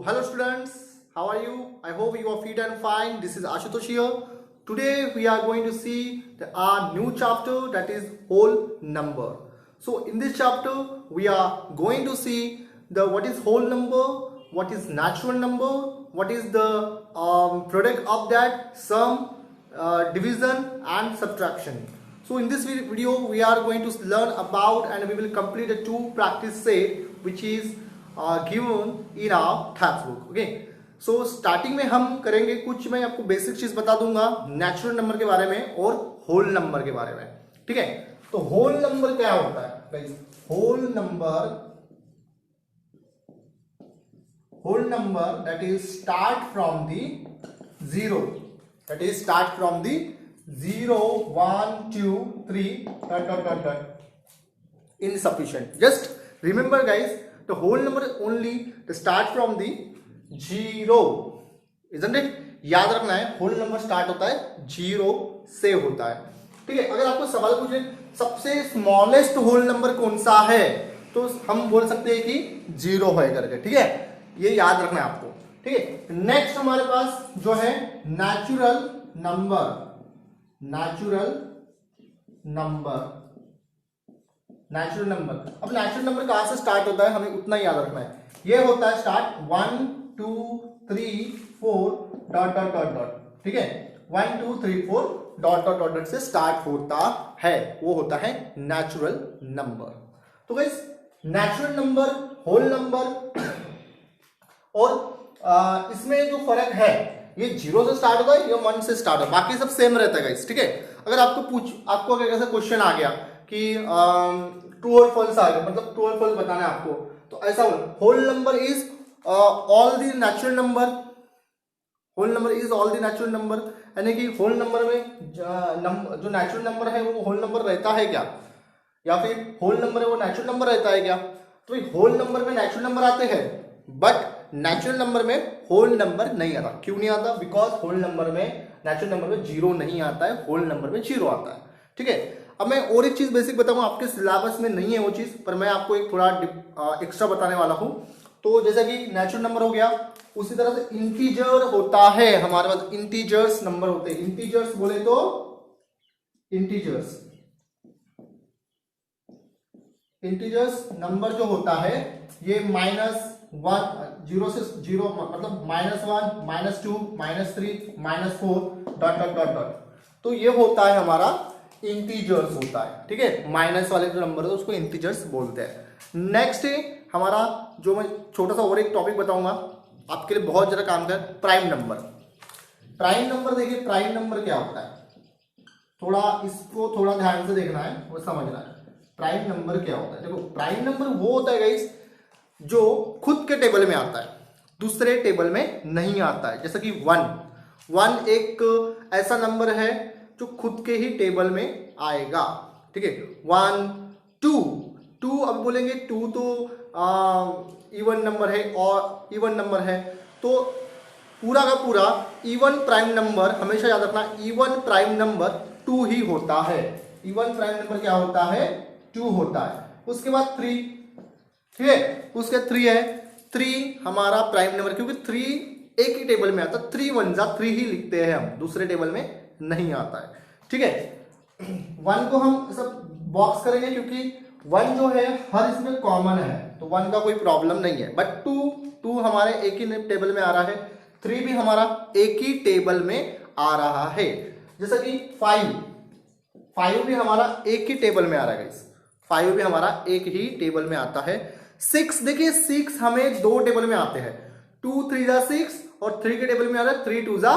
hello students, how are you? I hope you are fit and fine. This is Ashutosh here. Today we are going to see our new chapter, that is whole number. So in this chapter we are going to see what is whole number, what is natural number, what is the product of that, sum, division and subtraction. So in this video we are going to learn about and we will complete a two practice set which is given in our textbook. Okay, so starting में हम करेंगे कुछ, मैं आपको basic चीज बता दूंगा natural number के बारे में और होल नंबर के बारे में. ठीक है, तो होल नंबर क्या होता है? Whole number that is start from the zero, that is start from the 0 1 2 3 ... insufficient. Just remember guys, the whole number only the start from the 0, isn't it? याद रखना है whole number start होता है 0 से होता है. ठीक है, अगर आपको सवाल पूछे सबसे स्मॉलेस्ट होल नंबर कौन सा है तो हम बोल सकते हैं कि 0 है करके. ठीक है, ये याद रखना है आपको. ठीक है, नेक्स्ट हमारे पास जो है नेचुरल नंबर. अब नेचुरल नंबर कहां से स्टार्ट होता है हमें उतना याद रखना है. ये होता है स्टार्ट 1 2 3 4 ... ठीक है, 1 2 3 4 ... से स्टार्ट होता है, वो होता है नेचुरल नंबर. तो guys natural number, whole number और इसमें जो फर्क है ये 0 से स्टार्ट होता है या 1 से स्टार्ट होता है, बाकी सब सेम रहता है गाइस. ठीक है, अगर आपको अगर ऐसा क्वेश्चन आ गया कि ट्रू और फॉल्स आ गया, मतलब ट्रू और फॉल्स बताना है आपको, तो ऐसा whole number is all the natural number. Whole number is all the natural number, यानी कि होल नंबर में जो नेचुरल नंबर है वो होल नंबर रहता है क्या, या फिर होल नंबर है वो नेचुरल नंबर रहता है क्या? तो होल नंबर में नेचुरल नंबर आते हैं बट नेचुरल नंबर में होल नंबर नहीं आता. क्यों नहीं आता? बिकॉज होल नंबर में, नेचुरल नंबर में 0 नहीं आता है, होल नंबर में 0 आता है. ठीक है, अब मैं और एक चीज बेसिक बताऊंगा, आपके सिलेबस में नहीं है वो चीज, पर मैं आपको एक थोड़ा एक्स्ट्रा बताने वाला हूं. तो जैसा कि नेचुरल नंबर हो गया, उसी तरह से इंटीजर होता है हमारे पास. इंटीजर्स नंबर होते हैं. इंटीजर्स बोले तो इंटीजर्स नंबर जो होता है ये -1 0 से 0 मतलब -1 -2 -3 -4 ... तो ये होता है हमारा इंटीजर्स होता है. ठीक है, माइनस वाले जो नंबर है उसको इंटीजर्स बोलते हैं. नेक्स्ट है हमारा, जो मैं छोटा सा और एक टॉपिक बताऊंगा आपके लिए, बहुत ज्यादा काम कर, प्राइम नंबर. प्राइम नंबर देखिए, प्राइम नंबर क्या होता है, इसको थोड़ा ध्यान से देखना है और समझना है. प्राइम नंबर क्या होता है? देखो, प्राइम नंबर वो होता है गाइस जो खुद के टेबल में आता है, दूसरे टेबल में नहीं आता है. जैसा कि 1 एक ऐसा नंबर है जो खुद के ही टेबल में आएगा. ठीक है, 1 2 अब बोलेंगे 2 तो इवन नंबर है और इवन नंबर है, तो पूरा का पूरा इवन प्राइम नंबर, हमेशा याद रखना, इवन प्राइम नंबर 2 ही होता है. इवन प्राइम नंबर क्या होता है? 2 होता है. उसके बाद 3. ठीक है, उसके 3 है. 3 हमारा प्राइम नंबर, क्योंकि 3 एक ही टेबल में आता है. 3 1 जा 3 ही लिखते हैं हम, दूसरे टेबल में नहीं आता है. ठीक है, 1 को हम सब बॉक्स करेंगे क्योंकि 1 जो है हर इसमें कॉमन है, तो 1 का कोई प्रॉब्लम नहीं है. बट 2 हमारे एक ही टेबल में आ रहा है. 3 भी हमारा एक ही टेबल में आ रहा है. जैसा कि 5 भी हमारा एक ही टेबल में आ रहा है. 5 भी हमारा एक ही टेबल में आता है. 6 देखिए, 6 हमें 2 टेबल में आते हैं. 2 3 जा 6 और 3 के टेबल में आ रहा है 3 2 जा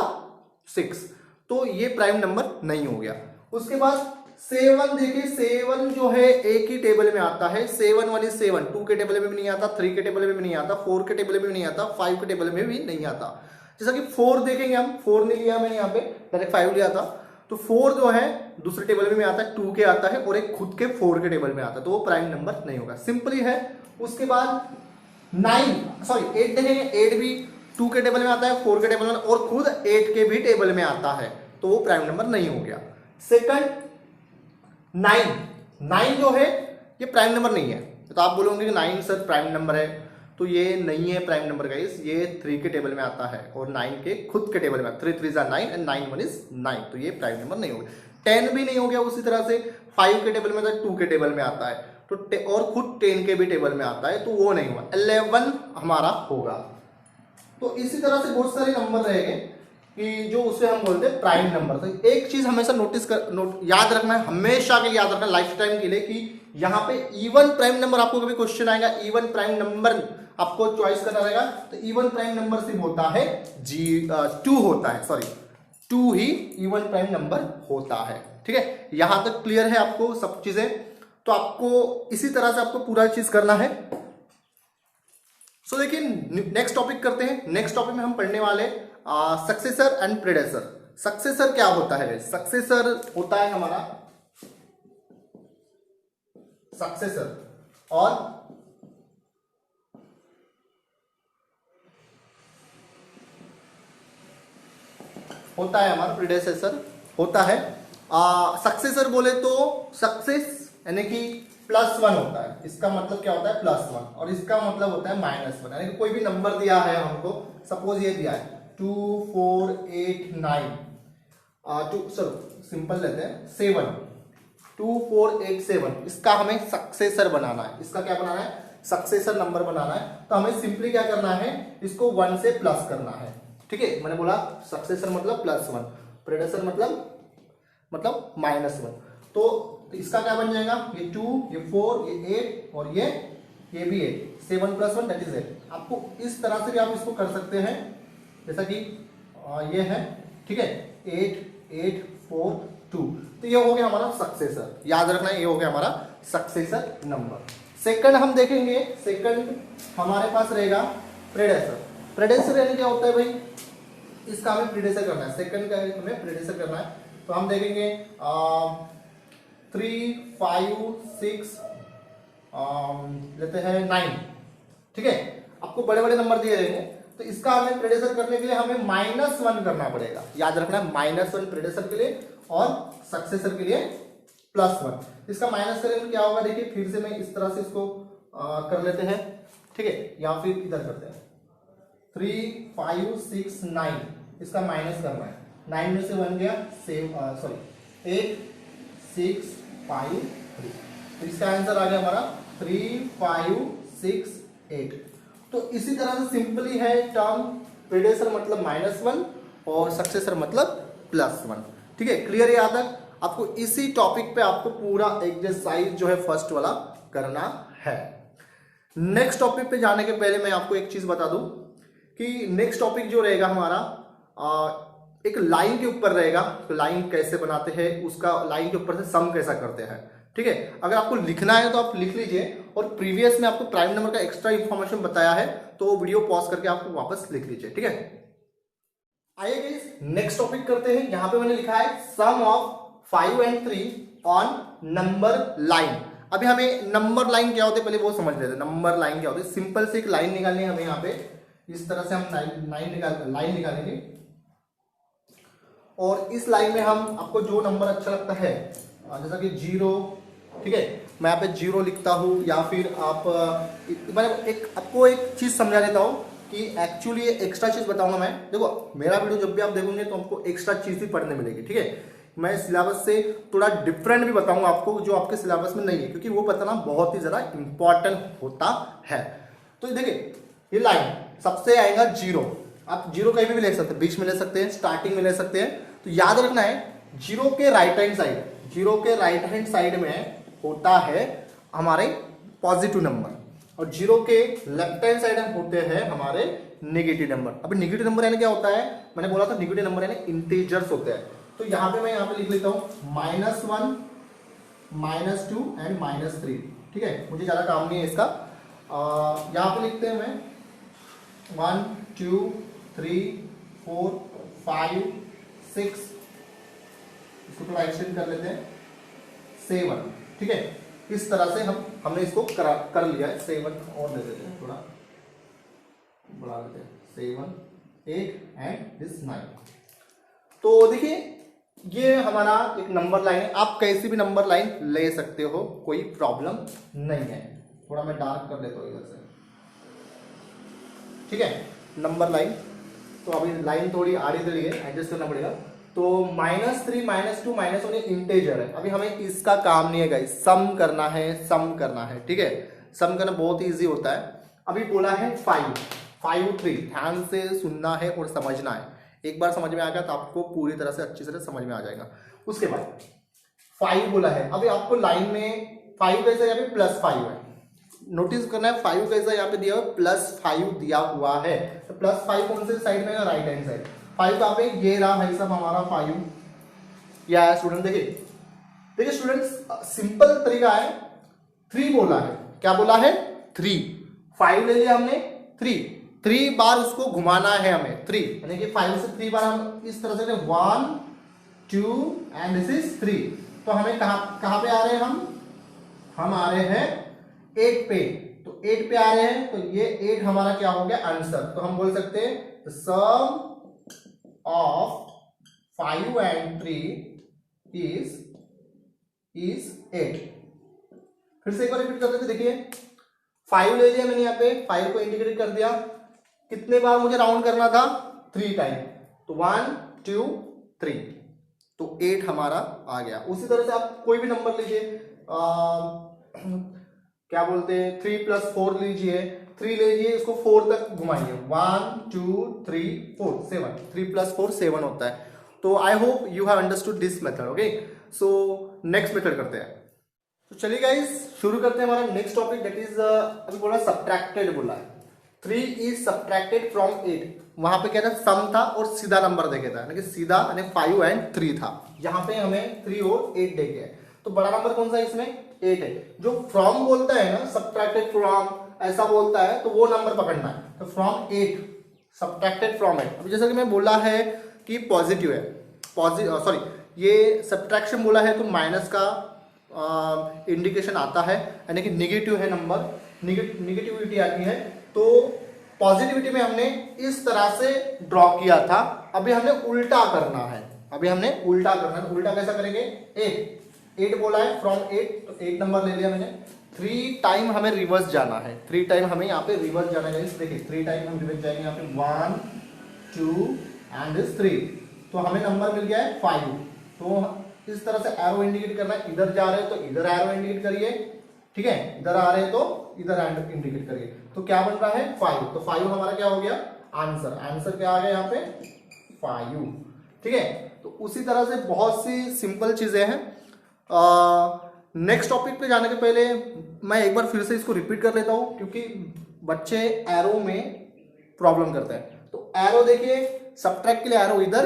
6, तो ये प्राइम नंबर नहीं हो गया. उसके बाद 7 देखिए, 7 जो है एक ही टेबल में आता है. 7 1 is 7, 2 के टेबल में भी नहीं आता, 3 के टेबल में भी नहीं आता, 4 के टेबल में भी नहीं आता, 5 के टेबल में भी नहीं आता. जैसा कि 4 देखेंगे हम, 4 नहीं लिया मैंने यहाँ पे, डायरेक्ट 5 लिया था. तो 4 जो है दूसरे टेबल में आता है, 2 के आता है और एक खुद के 4 के टेबल में आता है, तो वो प्राइम नंबर नहीं होगा. सिंपली है. उसके बाद 8 देखेंगे, 8 भी 2 के टेबल में आता है, 4 के टेबल में और खुद 8 के भी टेबल में आता है, तो वो प्राइम नंबर नहीं हो गया. सेकंड 9 जो है ये प्राइम नंबर नहीं है. तो आप बोलोगे कि 9 सर प्राइम नंबर है, तो ये नहीं है प्राइम नंबर गाइस, ये 3 के टेबल में आता है और 9 के खुद के टेबल में, 3 3 9 एंड 9 1 इज 9, तो ये प्राइम नंबर नहीं होगा। 10 भी नहीं हो गया, उसी तरह से 5 के टेबल में था, 2 के टेबल में आता है तो और खुद 10 के भी टेबल में आता है, तो वो नहीं हुआ, 11 हमारा होगा। तो इसी तरह से बहुत सारे नंबर रहेंगे कि जो उसे हम बोलते हैं प्राइम नंबर। तो एक चीज हमेशा याद रखना है, हमेशा के लिए याद रखना है, लाइफ टाइम के लिए, कि यहाँ पे इवन प्राइम नंबर आपको कभी क्वेश्चन आएगा, इवन प्राइम नंबर आपको चॉइस करना रहेगा, तो इवन प्राइम नंबर सिर्फ होता है 2 होता है, सॉरी 2 ही इवन प्राइम नंबर होता है। ठीक है, यहां तक क्लियर है आपको सब चीजें? तो आपको इसी तरह से आपको पूरा चीज करना है। सो देखिए नेक्स्ट टॉपिक करते हैं। नेक्स्ट टॉपिक में हम पढ़ने वाले सक्सेसर एंड प्रेडेसर। सक्सेसर क्या होता है? सक्सेसर होता है हमारा सक्सेसर और होता है हमारा प्रेडेसेसर होता है। सक्सेसर बोले तो सक्सेस यानी कि +1 होता है, इसका मतलब क्या होता है +1, और इसका मतलब होता है -1। यानी कि कोई भी नंबर दिया है हमको, सपोज ये दिया है 2 4 8 9, चलो सिंपल लेते हैं 7, 2 4 8 7, इसका हमें सक्सेसर बनाना है। इसका क्या बनाना है? सक्सेसर नंबर बनाना है। तो हमें सिंपली क्या करना है, इसको 1 से प्लस करना है। ठीक है, मैंने बोला सक्सेसर मतलब +1, प्रेडेसर मतलब -1। तो इसका क्या बन जाएगा? ये 2, ये 4, ये 8 और ये भी 8, 7 + 1 दैट इज 8। आपको इस तरह से भी आप इसको कर सकते हैं, जैसा कि ये है। ठीक है, 8 8 4 2, तो ये हो गया हमारा सक्सेसर। याद रखना है, ये हो गया हमारा सक्सेसर नंबर। सेकंड हम देखेंगे, सेकंड हमारे पास रहेगा प्रेडेसर। प्रेडेसर यानी क्या होता है भाई? इसका हमें प्रेडेसर करना है, सेकंड का हमें प्रेडेसर करना है। तो हम देखेंगे 3 5 6 लेते हैं 9। ठीक है, आपको बड़े बड़े नंबर दिए रहेंगे, तो इसका हमें प्रेडेसर करने के लिए हमें -1 करना पड़ेगा। याद रखना है, -1 प्रेडेसर के लिए और सक्सेसर के लिए +1। इसका माइनस करेंगे तो क्या होगा? देखिए फिर से मैं इस तरह से इसको कर लेते हैं। ठीक है, या फिर इधर करते हैं 3 5 6 9, इसका माइनस करना है। 9 में से 1 गया, 8 6 5 3, तो इसका आंसर आ गया हमारा 3 5 6 8। तो इसी तरह से सिंपली है टर्म, प्रेडेसर मतलब -1 और सक्सेसर मतलब +1। ठीक है, क्लियर है? याद तक आपको इसी टॉपिक पे आपको पूरा एक्सरसाइज जो है फर्स्ट वाला करना है। नेक्स्ट टॉपिक पे जाने के पहले मैं आपको एक चीज बता दूं कि नेक्स्ट टॉपिक जो रहेगा हमारा एक लाइन के ऊपर रहेगा। तो लाइन कैसे बनाते हैं, उसका लाइन के ऊपर से सम कैसा करते हैं। ठीक है, अगर आपको लिखना है तो आप लिख लीजिए, और प्रीवियस में आपको प्राइम नंबर का एक्स्ट्रा इंफॉर्मेशन बताया है, तो वीडियो पॉज करके आपको वापस लिख लीजिए। ठीक है, आइए गाइस नेक्स्ट टॉपिक करते हैं। यहां पे मैंने लिखा है sum of 5 and 3 on number line. अभी हमें नंबर लाइन क्या होती है पहले वो समझ लेते हैं। नंबर लाइन क्या होती है? सिंपल से एक लाइन निकालनी है हमें। यहाँ पे इस तरह से हम लाइन निकालेंगे, और इस लाइन में हम आपको जो नंबर अच्छा लगता है, जैसा कि 0, ठीक है, मैं यहाँ पे 0 लिखता हूँ, या फिर आप मैं आपको एक चीज समझा देता हूँ कि एक्चुअली ये एक्स्ट्रा चीज बताऊंगा मैं। देखो मेरा वीडियो जब भी आप देखोगे तो आपको एक्स्ट्रा चीज भी पढ़ने मिलेगी। ठीक है, मैं सिलेबस से थोड़ा डिफरेंट भी बताऊंगा आपको, जो आपके सिलेबस में नहीं है, क्योंकि वो बताना बहुत ही ज्यादा इंपॉर्टेंट होता है। तो देखिए ये लाइन सबसे आएगा 0, आप 0 कहीं भी ले सकते हैं, बीच में ले सकते हैं, स्टार्टिंग में ले सकते हैं। तो याद रखना है 0 के राइट हैंड साइड, 0 के राइट हैंड साइड में होता है हमारे पॉजिटिव नंबर, और 0 के लेफ्ट हैंड साइड में होते हैं हमारे नेगेटिव नंबर। अभी नेगेटिव नंबर यानी क्या होता है? मैंने बोला था नेगेटिव नंबर यानी इंटीजर्स होते हैं। तो यहां पे मैं यहां पे लिख लेता हूं -1 -2 एंड -3। ठीक है, मुझे ज्यादा काम नहीं है इसका। यहां पे लिखते हैं मैं 1 2 3 4 5 6, इसको थोड़ा एक्सटेंड कर लेते हैं 7। ठीक है, इस तरह से हमने इसको कर लिया है। 7 और दे देते हैं, थोड़ा बढ़ा लेते हैं, 7 8 एंड दिस 9। तो देखिए ये हमारा एक नंबर लाइन है, आप कैसी भी नंबर लाइन ले सकते हो, कोई प्रॉब्लम नहीं है। थोड़ा मैं डार्क कर लेता हूँ इधर से। ठीक है, नंबर लाइन। तो अभी लाइन थोड़ी आड़ी टेढ़ी है, एडजस्ट करना पड़ेगा। तो -3 -2 -1 इंटेजर है। अभी हमें इसका काम नहीं है गाइस, सम करना है, सम करना है, ठीक है। सम करना बहुत इजी होता है। अभी बोला है 5 5 3, ध्यान से सुनना है और समझना है। एक बार समझ में आ गया तो आपको पूरी तरह से अच्छी तरह समझ में आ जाएगा। उसके बाद 5 बोला है। अभी आपको लाइन में 5 कैसा यहाँ पे +5 है, नोटिस करना है। 5 कैसा यहाँ पे दिया हुआ, +5 दिया हुआ है। तो +5 कौन से साइड में है, राइट हैंड साइड। 5 कहाँ पे, ये रहा भाई साहब हमारा 5। या स्टूडेंट देखिए, देखिए स्टूडेंट्स, सिंपल तरीका है। 3 बोला है, क्या बोला है, 3। 5 ले लिया हमने, 3 बार उसको घुमाना है हमें, 3 यानी कि 5 से 3 बार हम इस तरह से 1 2 एंड दिस इज 3। तो हमें कहां पे आ रहे हैं, हम आ रहे हैं 8 पे। तो 8 पे आ रहे हैं, तो ये 8 हमारा क्या हो गया, आंसर। तो हम बोल सकते हैं the some of 5 and 3 is 8। फिर से एक बार रिपीट कर देते, देखिए 5 ले लिया मैंने, यहाँ पे 5 को इंडिकेट कर दिया। कितने बार मुझे राउंड करना था, 3 टाइम। तो 1 2 3, तो 8 हमारा आ गया। उसी तरह से आप कोई भी नंबर लीजिए, क्या बोलते हैं, 3 + 4 लीजिए, 3 लीजिए, इसको 4 तक घुमाइए, 1 2 3 4 7, 3 + 4 7 होता है। तो I hope you have understood this method. Okay, so next method करते हैं। तो चलिए गाइस, शुरू करते हैं हमारा नेक्स्ट टॉपिक, दैट इज अभी बोला सब्ट्रैक्टेड बोला है। 3 इज सब्ट्रैक्टेड फ्रॉम 8। वहां पे क्या था, सम था और सीधा नंबर देखे था, यानी कि सीधा यानी 5 and 3 था। यहाँ पे हमें 3 और 8 देखे है। तो बड़ा नंबर कौन सा है इसमें, 8 है। जो फ्रॉम बोलता है ना, सब्ट्रैक्टेड फ्रॉम ऐसा बोलता है, तो वो नंबर पकड़ना है। तो फ्रॉम 8, सब्ट्रैक्टेड फ्रॉम 8। अभी जैसा कि मैं बोला है कि पॉजिटिव है, सॉरी ये सब्ट्रैक्शन बोला है, तो माइनस का इंडिकेशन आता है, यानी कि निगेटिव है नंबर, निगेटिविटी आती है। तो पॉजिटिविटी में हमने इस तरह से ड्रॉ किया था, अभी हमने उल्टा करना है। उल्टा कैसा करेंगे, 8 बोला है फ्रॉम 8, तो 8 नंबर ले लिया मैंने। 3 टाइम हमें रिवर्स जाना है, 3 टाइम हमें यहाँ पे रिवर्स जाना है। देखिए 3 टाइम हम रिवर्स जाएंगे यहाँ पे, 1 2 एंड 3। तो हमें नंबर मिल गया है 5। तो इस तरह से एरो इंडिकेट करना है, इधर जा रहे हैं तो इधर एरो इंडिकेट करिए, ठीक है, इधर आ रहे हैं तो इधर इंडिकेट करिए। तो क्या बन रहा है, 5। तो 5 हमारा क्या हो गया, आंसर क्या आ गया यहाँ पे, 5, ठीक है। तो उसी तरह से बहुत सी सिंपल चीजें हैं। नेक्स्ट टॉपिक पे जाने के पहले मैं एक बार फिर से इसको रिपीट कर लेता हूँ, क्योंकि बच्चे एरो में प्रॉब्लम करते हैं। तो एरो देखिए, सब्ट्रैक्ट के लिए एरो इधर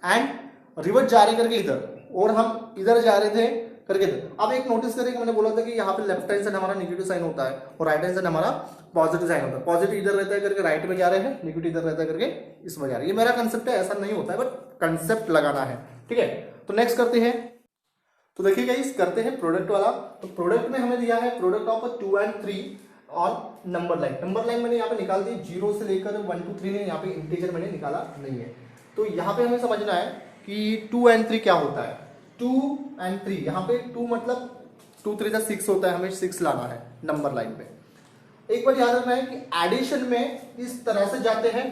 एंड रिवर्स जा रहे करके इधर, और हम इधर जा रहे थे करके इधर। अब एक नोटिस करें कि मैंने बोला था कि यहाँ पे लेफ्ट हैंड साइड हमारा नेगेटिव साइन होता है और राइट हैंड साइड हमारा पॉजिटिव साइन होता है। पॉजिटिव इधर रहता है करके राइट में जा रहे हैं, नेगेटिव इधर रहता है करके इसमें जा रहे हैं। ये मेरा कंसेप्ट है, ऐसा नहीं होता है, बट कंसेप्ट लगाना है, ठीक है। तो नेक्स्ट करते हैं। तो देखिए गाइस, करते हैं प्रोडक्ट वाला। तो प्रोडक्ट में हमें दिया है प्रोडक्ट ऑफ 2 and 3 और नंबर लाइन मैंने यहाँ पे निकाल दी, 0 से लेकर 1 to 3 ने यहाँ पे इंटीजर मैंने निकाला नहीं है। तो यहाँ पे हमें समझना है कि 2 and 3 क्या होता है। 2 and 3, यहाँ पे 2 मतलब 2 3 6 होता है, हमें 6 लाना है नंबर लाइन पे। एक बार याद रखना है कि एडिशन में इस तरह से जाते हैं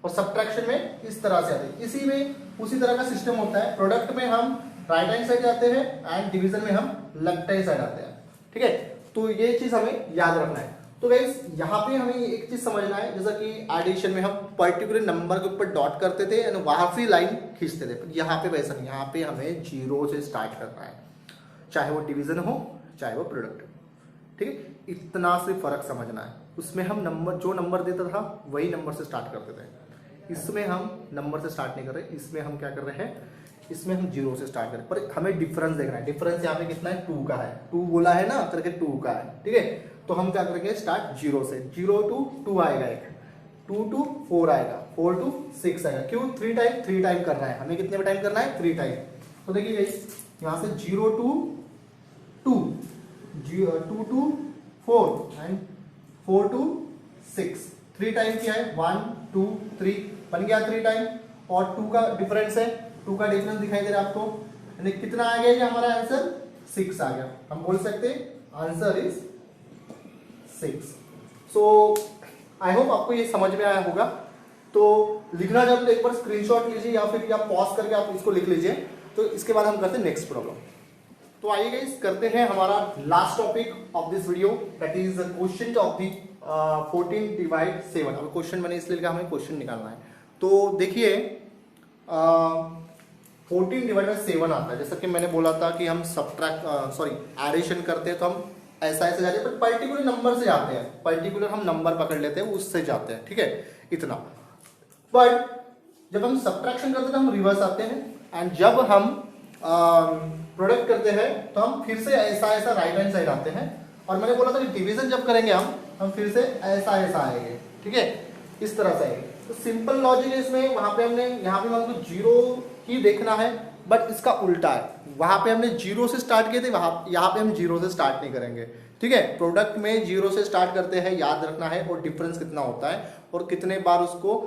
और सब्ट्रैक्शन में इस तरह से आते हैं। इसी में उसी तरह का सिस्टम होता है। प्रोडक्ट में हम राइट हैंड साइड जाते हैं एंड डिवीजन में हम लेफ्ट हैंड साइड आते हैं, ठीक है। तो ये चीज हमें याद रखना है। तो गाइस, यहाँ पे हमें एक चीज समझना है, जैसा कि एडिशन में हम पर्टिकुलर नंबर के ऊपर डॉट करते थे एंड वहां से लाइन खींचते थे, पर यहाँ पे वैसा नहीं। यहाँ पे हमें 0 से स्टार्ट करना है, चाहे वो डिवीजन हो चाहे वो प्रोडक्ट हो, ठीक है। इतना से फर्क समझना है। उसमें हम नंबर, जो नंबर देता था वही नंबर से स्टार्ट करते थे। इसमें हम नंबर से स्टार्ट नहीं कर रहे, इसमें हम क्या कर रहे हैं, इसमें हम 0 से स्टार्ट करें। पर हमें डिफरेंस देखना है। डिफरेंस यहाँ पे कितना है, 2 का है। 2 बोला है ना करके 2 का है, ठीक है। तो हम क्या करेंगे, स्टार्ट 0 से, 0 to 2 आएगा एक, 2 to 4 आएगा, 4 to 6 आएगा। क्यों, 3 टाइम करना है हमें। कितने टाइम करना है, 3 टाइम। तो देखिए यहाँ से 0 to 2, 2 to 4 and 4 to 6, 3 time किया है। 1 2 3 बन गया 3 टाइम। और 2 का डिफरेंस है, 2 का डिफरेंस दिखाई दे रहा है आपको, यानी कितना आ गया ये हमारा आंसर, 6 आ गया। हम बोल सकते हैं answer is 6। So I hope आपको ये समझ में आया होगा। तो लिखना जब तो एक बार स्क्रीनशॉट लीजिए या फिर आप पॉज करके आप इसको लिख लीजिए। तो इसके बाद हम करते हैं नेक्स्ट प्रॉब्लम। तो आइए गाइस करते हैं हमारा last topic of this video, that is question of the 14 divide 7। अब क्वेश्चन मैंने इसलिए लिखा, हमें क्वेश्चन निकालना है। तो देखिए 14 डिवाइड बाई 7 आता है। जैसा कि मैंने बोला था कि हम एडिशन करते हैं तो हम ऐसा ऐसे जाते हैं, बट पर्टिकुलर नंबर से जाते हैं, पर्टिकुलर हम नंबर पकड़ लेते हैं उससे जाते हैं, ठीक है, इतना। बट जब हम सब्ट्रैक्शन करते हैं तो हम रिवर्स आते हैं, एंड जब हम प्रोडक्ट करते हैं तो हम फिर से ऐसा ऐसा राइट हैंड साइड आते हैं। और मैंने बोला था कि डिवीजन जब करेंगे हम फिर से ऐसा ऐसा आएंगे, ठीक है, इस तरह से आएंगे। तो सिंपल लॉजिक है इसमें। वहां पे हमने यहाँ पे हमको जीरो ही देखना है, बट इसका उल्टा है। वहां पे हमने जीरो से स्टार्ट किए थे, यहाँ पे हम जीरो से स्टार्ट नहीं करेंगे, ठीक है। प्रोडक्ट में जीरो से स्टार्ट करते हैं, याद रखना है, और डिफरेंस कितना होता है और कितने बार उसको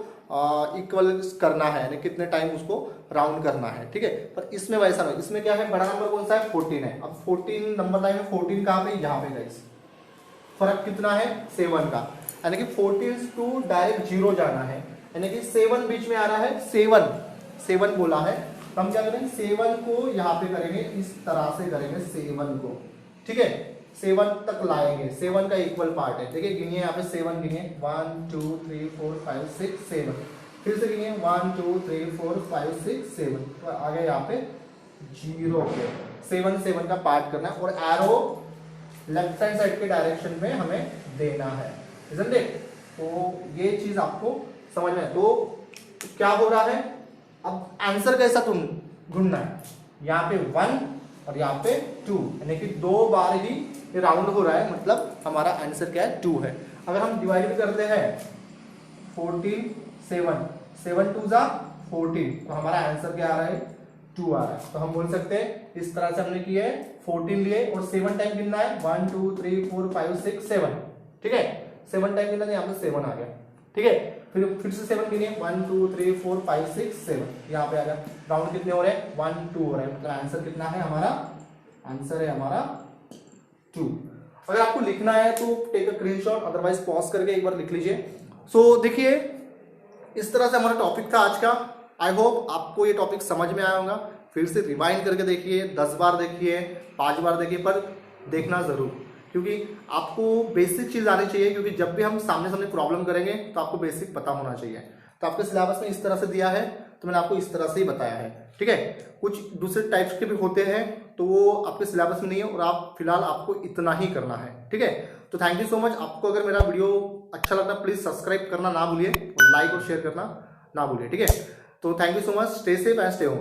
इक्वल करना है, यानी कितने टाइम उसको राउंड करना है, ठीक है। पर इसमें वैसा नहीं, इसमें क्या है, बड़ा नंबर कौन सा है, 14 है। अब 14 नंबर लाइन में 14 कहाँ पे, यहाँ पे गाइस। फर्क कितना है, 7 का, यानी कि 14 टू डायरेक्ट जीरो जाना है, यानी कि 7 बीच में आ रहा है, 7 बोला है। तो हम क्या करेंगे, 7 को यहाँ पे करेंगे, इस तरह से करेंगे 7 को, ठीक है, 7 तक लाएंगे। 7 का इक्वल पार्ट है, देखिए गिनिए यहाँ पे 7 गिनिए, 1 2 3 4 5 6 7। फिर से गिनिए 1 2 3 4 5 6 7। तो आगे यहाँ पे 0 पे 7 का पार्ट करना है, और एरो लेफ्ट हैंड साइड के डायरेक्शन में हमें देना है, isn't it? तो ये चीज आपको समझ में। तो क्या हो रहा है, अब आंसर कैसा ढूंढना है, यहाँ पे 1 और यहाँ पे 2, यानी कि 2 बार ही राउंड हो रहा है, मतलब हमारा आंसर क्या है, 2 है। अगर हम डिवाइड भी करते हैं 14 7 2 जा 14, तो हमारा आंसर क्या आ रहा है, 2 आ रहा है। तो हम बोल सकते हैं इस तरह से हमने किया है, 14 लिए और 7 टाइम गिनना है, 1 2 3 4 5 6 7, ठीक है। 7 टाइम गिनना, यहाँ पे 7 आ गया, ठीक है। फिर से 7 गिनिए, 1 2 3 4 5 6 7, यहाँ पे आ गया। राउंड कितने हो रहे हैं, 1 2 हो रहे हैं, मतलब आंसर कितना है हमारा, आंसर है हमारा 2। अगर आपको लिखना है तो take a screenshot, otherwise pause करके एक बार लिख लीजिए। सो देखिए इस तरह से हमारा टॉपिक था आज का। आई होप आपको ये टॉपिक समझ में आया होगा। फिर से रिवाइंड करके देखिए, 10 बार देखिए, 5 बार देखिए, पर देखना जरूर, क्योंकि आपको बेसिक चीज आनी चाहिए। क्योंकि जब भी हम सामने सामने प्रॉब्लम करेंगे तो आपको बेसिक पता होना चाहिए। तो आपके सिलेबस में इस तरह से दिया है, तो मैंने आपको इस तरह से ही बताया है, ठीक है। कुछ दूसरे टाइप्स के भी होते हैं, तो वो आपके सिलेबस में नहीं है, और आप फिलहाल आपको इतना ही करना है, ठीक है। तो थैंक यू सो मच। आपको अगर मेरा वीडियो अच्छा लगता है प्लीज सब्सक्राइब करना ना भूलिए, और लाइक और शेयर करना ना भूलिए, ठीक है। तो thank you so much, stay safe and stay home.